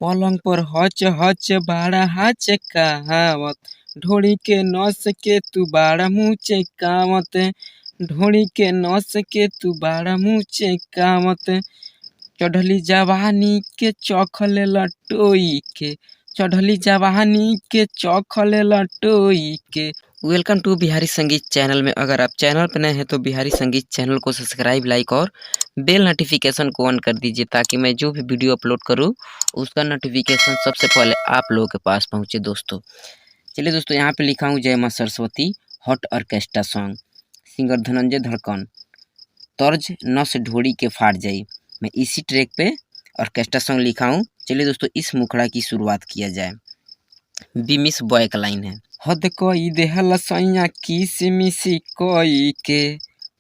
पलंग पर Hutch Hutch बाड़ा हचकावत, ढोड़ी के नस के तू बाड़ा मुचकावत, ढोड़ी के नस के तू बाड़ा मुचकावत। चढ़ली जवानी के चखले लटोई के, चढ़ली जवानी के चखले लटोई के। वेलकम टू बिहारी संगीत चैनल में। अगर आप चैनल पर नए हैं तो बिहारी संगीत चैनल को सब्सक्राइब, लाइक और बेल नोटिफिकेशन को ऑन कर दीजिए ताकि मैं जो भी वीडियो अपलोड करूं उसका नोटिफिकेशन सबसे पहले आप लोगों के पास पहुंचे दोस्तों। चलिए दोस्तों, यहाँ पे लिखा हूँ जय मां Saraswati hot orchestra song, singer Dhananjay धड़कन, तर्ज नस ढोड़ी के फाट जाई। मैं इसी ट्रैक पे ऑर्केस्ट्रा सॉन्ग लिखा हूँ। चलिए दोस्तों, इस मुखड़ा की शुरुआत किया जाए। बीमिस बॉय का लाइन है। हद कई देहल सैया किसमिसी कई के,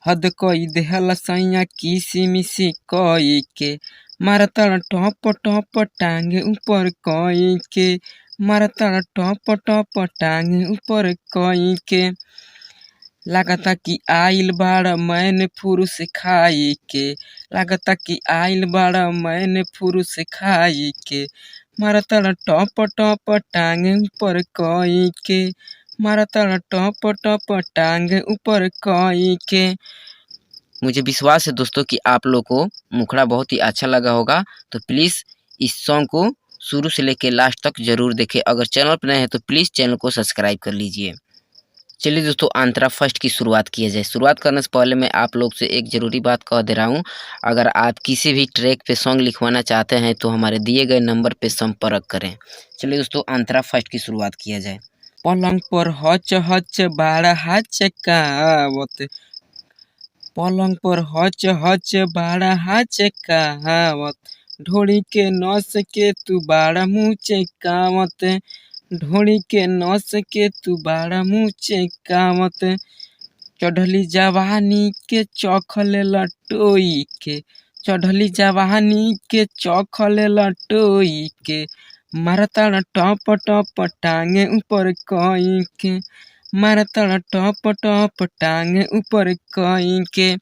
हद कई देहल सैया किसमिसी कई के, मारता टप टप टांगे ऊपर कई के, मारता टप टप टांगे ऊपर कई के। लागता कि आइल बाड़ा मैंने पुरुष खाई के, लागता कि आइल बाड़ा मैंने पुरुष खाई के, मारता टप टप टांगे ऊपर कई के, मारता टप टप टांगे ऊपर कई के। मुझे विश्वास है दोस्तों कि आप लोग को मुखड़ा बहुत ही अच्छा लगा होगा, तो प्लीज़ इस सॉन्ग को शुरू से लेकर लास्ट तक जरूर देखें। अगर चैनल पर नए हैं तो प्लीज़ चैनल को सब्सक्राइब कर लीजिए। चलिए दोस्तों, आंतरा फर्स्ट की शुरुआत किया जाए। शुरुआत करने से पहले मैं आप लोग से एक ज़रूरी बात कह दे रहा हूँ। अगर आप किसी भी ट्रैक पे सॉन्ग लिखवाना चाहते हैं तो हमारे दिए गए नंबर पे संपर्क करें। चलिए दोस्तों, आंतरा फर्स्ट की शुरुआत किया जाए। पलंग पर हच हच बाड़ा हचकावत, पलंग पर हच हच बाड़ा हचकावत, ढोड़ी के नस के तू बाड़ा मुचकावत, ढोड़ी के नस के तू बाड़ा मुचकावत। चढ़ली जवानी के चखले लटोई के, चढ़ली जवानी के चखले लटोई के, मारता टप टप टांगे ऊपर कई के, मारता टप टप टांगे ऊपर कई के।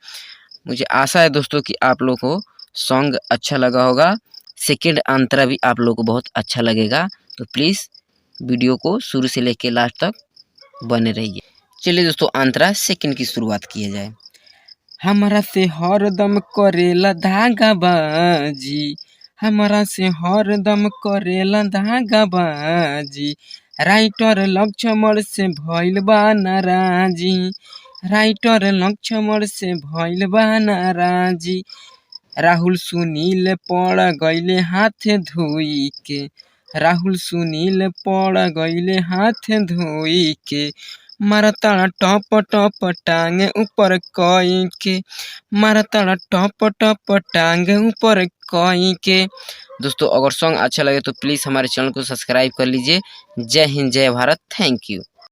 मुझे आशा है दोस्तों कि आप लोग को सॉन्ग अच्छा लगा होगा। सेकंड अंतरा भी आप लोग को बहुत अच्छा लगेगा, तो प्लीज़ वीडियो को शुरू से लेकर लास्ट तक बने रहिए। चलिए दोस्तों, अंतरा सेकंड की शुरुआत किया जाए। हमारा से हरदम करेला धागा बाजी, हमारा से हरदम करेला धागा बाजी, राइटर लक्ष्मण से भइल बा नाराजी, राइटर लक्ष्मण से भइल बा नाराजी। राहुल सुनील पड़ गईले हाथ धोई के, राहुल सुनील पड़ गईले हाथ धोई के, मारता टप टप टांगे ऊपर कई के, मारता टप टप टांगे ऊपर कई के। दोस्तों, अगर सॉन्ग अच्छा लगे तो प्लीज़ हमारे चैनल को सब्सक्राइब कर लीजिए। जय हिंद, जय भारत, थैंक यू।